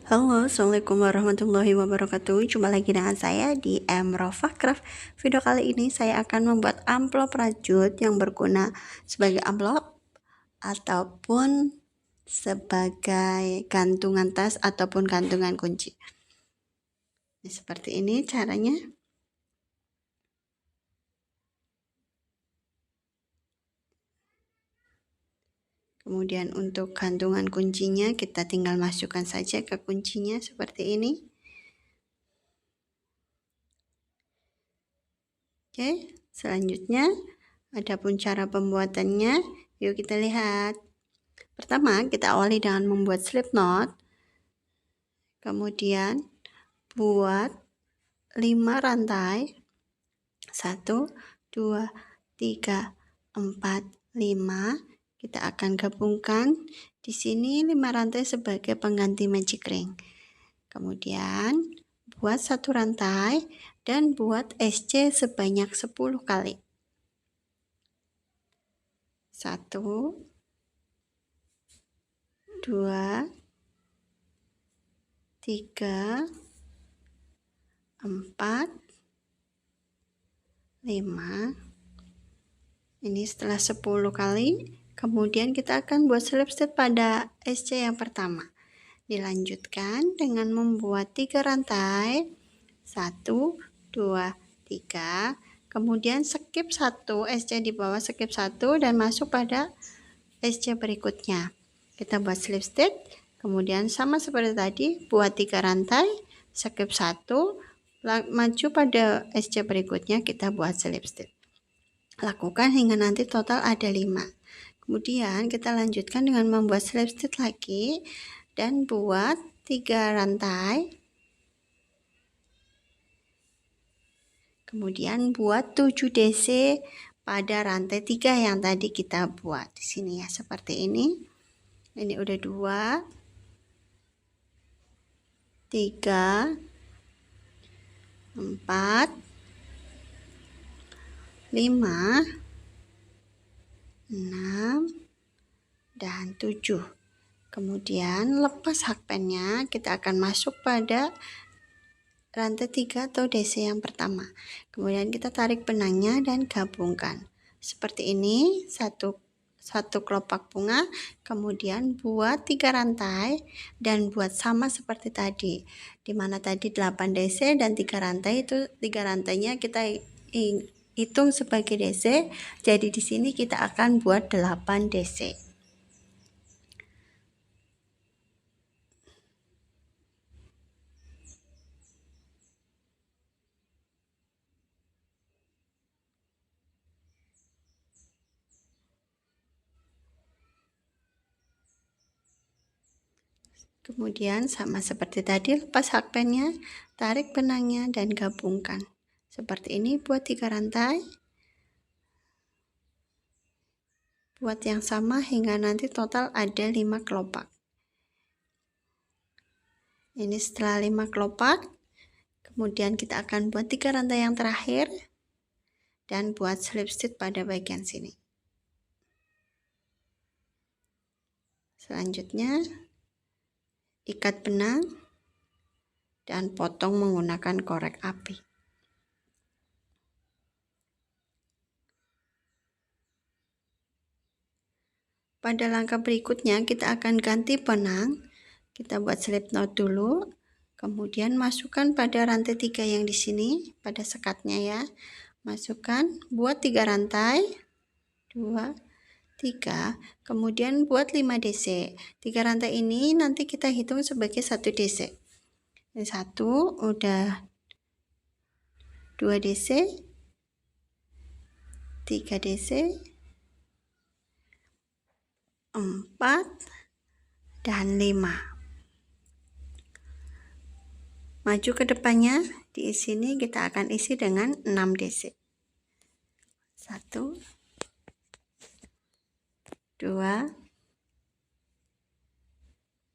Halo, Assalamualaikum warahmatullahi wabarakatuh. Jumpa lagi dengan saya di Emrova Craft. Video kali ini saya akan membuat amplop rajut yang berguna sebagai amplop ataupun sebagai gantungan tas ataupun gantungan kunci. Nah, seperti ini caranya. Kemudian untuk gantungan kuncinya kita tinggal masukkan saja ke kuncinya seperti ini. Oke, selanjutnya adapun cara pembuatannya, yuk kita lihat. Pertama, kita awali dengan membuat slip knot. Kemudian buat 5 rantai. 1 2 3 4 5. Kita akan gabungkan di sini 5 rantai sebagai pengganti magic ring. Kemudian buat 1 rantai dan buat SC sebanyak 10 kali. 1 2 3 4 5. Ini setelah 10 kali, kemudian kita akan buat slip stitch pada SC yang pertama. Dilanjutkan dengan membuat 3 rantai. 1 2 3. Kemudian skip 1 SC di bawah, skip 1 dan masuk pada SC berikutnya. Kita buat slip stitch, kemudian sama seperti tadi, buat 3 rantai, skip 1, maju pada SC berikutnya, kita buat slip stitch. Lakukan hingga nanti total ada 5. Kemudian kita lanjutkan dengan membuat slip stitch lagi dan buat 3 rantai. Kemudian buat 7 DC pada rantai 3 yang tadi kita buat di sini ya, seperti ini. Ini udah 2 3 4 5 6 dan 7. Kemudian lepas hakpennya, kita akan masuk pada rantai 3 atau DC yang pertama. Kemudian kita tarik benangnya dan gabungkan seperti ini, satu kelopak bunga. Kemudian buat 3 rantai dan buat sama seperti tadi, dimana tadi 8 DC dan 3 rantai, itu 3 rantainya kita hitung sebagai DC. Jadi di sini kita akan buat 8 DC. Kemudian sama seperti tadi, lepas hakpennya, tarik benangnya dan gabungkan. Seperti ini, buat 3 rantai. Buat yang sama hingga nanti total ada 5 kelopak. Ini setelah 5 kelopak, kemudian kita akan buat 3 rantai yang terakhir dan buat slip stitch pada bagian sini. Selanjutnya, ikat benang dan potong menggunakan korek api. Pada langkah berikutnya kita akan ganti benang. Kita buat slip knot dulu, kemudian masukkan pada rantai 3 yang di sini, pada sekatnya ya. Masukkan, buat 3 rantai, 2 3, kemudian buat 5 DC. 3 rantai ini nanti kita hitung sebagai 1 DC. Ini 1 udah 2 DC, 3 DC, 4 dan 5. Maju ke depannya, di sini kita akan isi dengan 6 DC. 1 2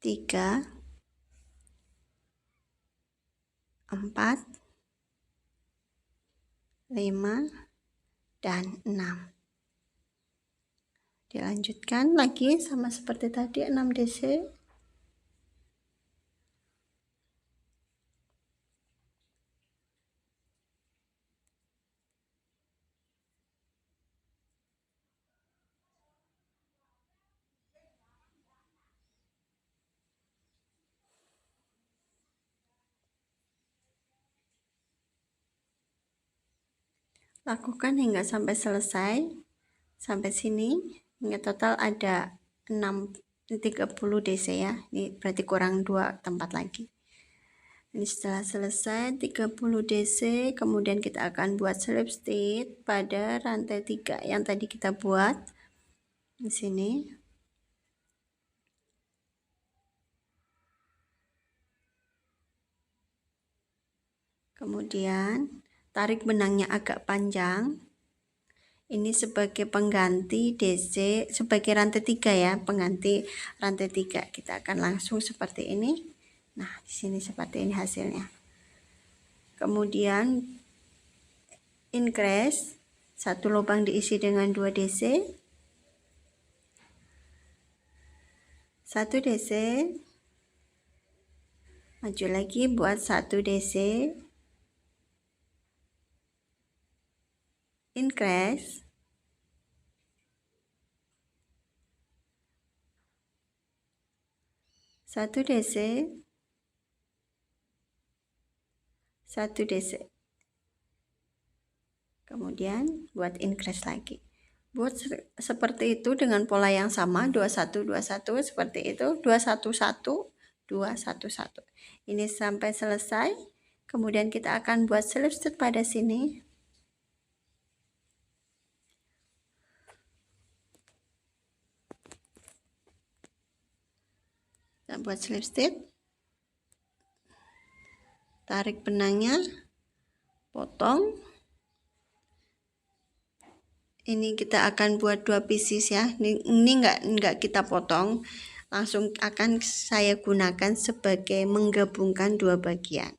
3 4 5 dan 6. Dilanjutkan lagi sama seperti tadi, 6 DC. Lakukan hingga sampai selesai. Sampai sini, hingga total ada 30 DC ya. Ini berarti kurang 2 tempat lagi. Ini setelah selesai 30 DC, kemudian kita akan buat slip stitch pada rantai 3 yang tadi kita buat di sini. Kemudian tarik benangnya agak panjang. Ini sebagai pengganti DC, sebagai rantai 3 ya, pengganti rantai 3. Kita akan langsung seperti ini. Nah, di sini seperti ini hasilnya. Kemudian increase, satu lubang diisi dengan 2 DC. 1 DC. Maju lagi buat 1 DC. Increase. Satu DC. 1 DC. Kemudian buat increase lagi. Buat seperti itu dengan pola yang sama, 21 21 seperti itu, 211 211. Ini sampai selesai. Kemudian kita akan buat slip stitch pada sini. Kita buat slip stitch. Tarik benangnya, potong. Ini kita akan buat 2 pieces ya. Ini enggak kita potong, langsung akan saya gunakan sebagai menggabungkan 2 bagian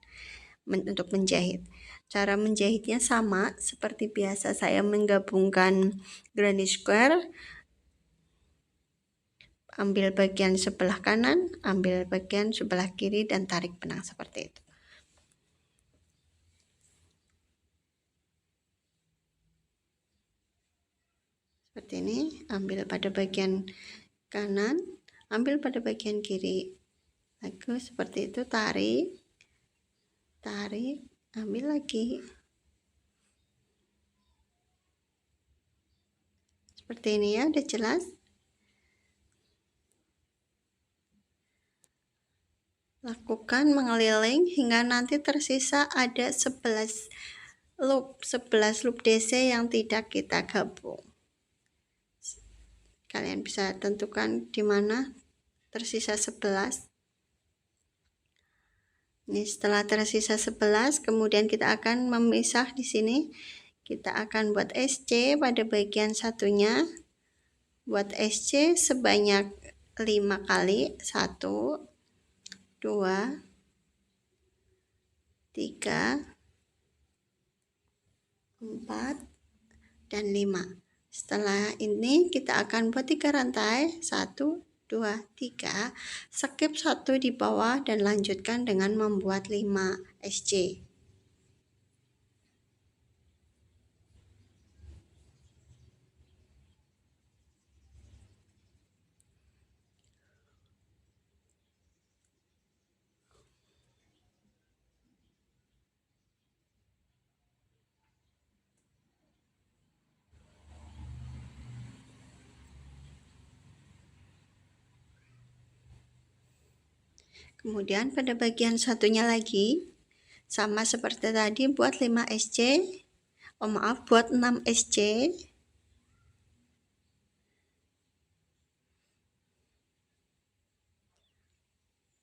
untuk menjahit. Cara menjahitnya sama seperti biasa saya menggabungkan granny square. Ambil bagian sebelah kanan, ambil bagian sebelah kiri dan tarik benang seperti itu. Seperti ini, ambil pada bagian kanan, ambil pada bagian kiri. Lalu seperti itu, tarik, tarik, ambil lagi. Seperti ini ya, udah jelas. Lakukan mengeliling hingga nanti tersisa ada 11 loop DC yang tidak kita gabung. Kalian bisa tentukan di mana tersisa 11. Ini setelah tersisa 11, kemudian kita akan memisah di sini. Kita akan buat SC pada bagian satunya. Buat SC sebanyak 5 kali. 1 2 3 4 dan 5. Setelah ini kita akan buat 3 rantai, 1 2 3, skip 1 di bawah dan lanjutkan dengan membuat 5 SC. Kemudian pada bagian satunya lagi, sama seperti tadi, buat 5 SC, buat 6 SC.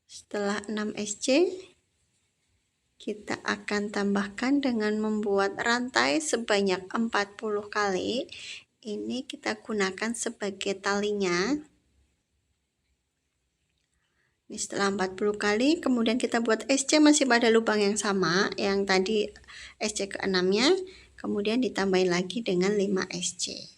Setelah 6 SC, kita akan tambahkan dengan membuat rantai sebanyak 40 kali. Ini kita gunakan sebagai talinya. Ini setelah 40 kali, kemudian kita buat SC masih pada lubang yang sama, yang tadi SC ke-6-nya, kemudian ditambahin lagi dengan 5 SC.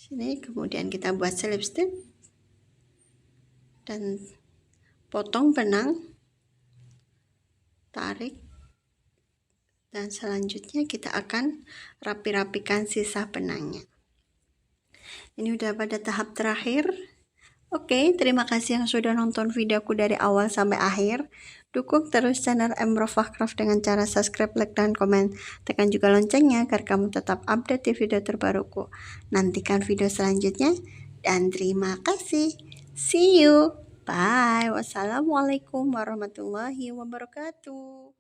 Sini kemudian kita buat slip stitch dan potong benang, tarik, dan selanjutnya kita akan rapi-rapikan sisa benangnya. Ini udah pada tahap terakhir. Oke, terima kasih yang sudah nonton videoku dari awal sampai akhir. Dukung terus channel Emrofah Craft dengan cara subscribe, like, dan komen. Tekan juga loncengnya agar kamu tetap update di video terbaruku. Nantikan video selanjutnya dan terima kasih. See you. Bye. Wassalamualaikum warahmatullahi wabarakatuh.